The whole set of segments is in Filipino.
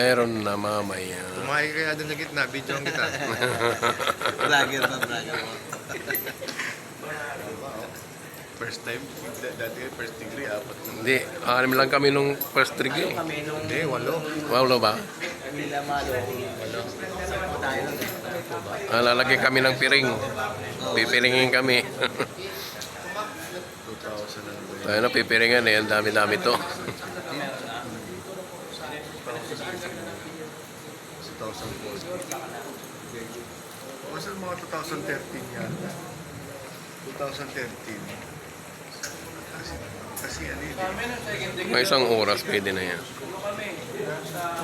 Mayroon na mamaya. Kumain kaya doon sa gitna, video kita. Vlogger pa, vlogger mo. First time, dati first degree, 4 na. Hindi, 6 lang kami nung first degree. Kami nung Hindi, 8. Walo ba? Camila Malo. Sampo tayo nun eh. Lalagyan kami ng piring. Pipiringin kami. 2000 na ba yun? Tayo na pipiringan eh. Ang dami-dami to. 2004. Kasi mga 2013 yata. 2013. Kasi ano yun? May isang oras pwede na yan. kami sa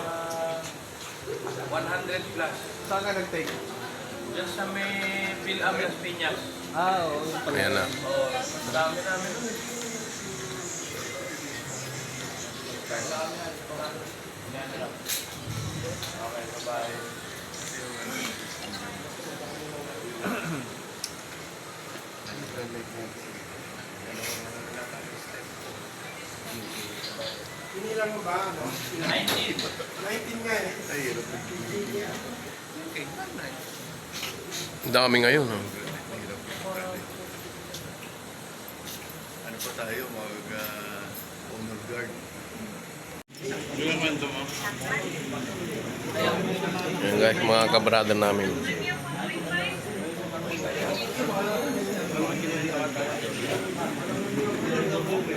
100 plus. Saan ka nag-take? Diyan sa may Pilam Las Piñas. Oo. Ayan na. Dami namin. Okay, bye-bye. Pinilang mo ba? Ano? 19. 19 nga eh. Ay, hirap na. Ang dami ngayon. Hirap na. Ano pa tayo? Honor guard. Ayan guys, mga kabrada namin.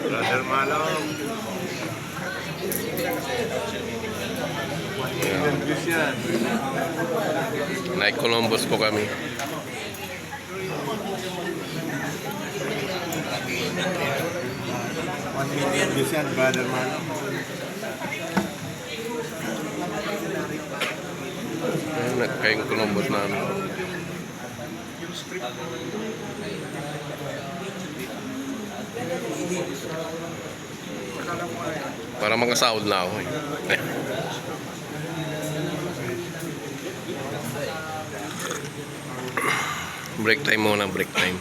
Brother Malong. Interviews yan. Night Columbus po kami. Interviews yan, Brother Malong. Ayan, kayong Columbus namin. Para makasahod na ako eh. Break time muna, break time.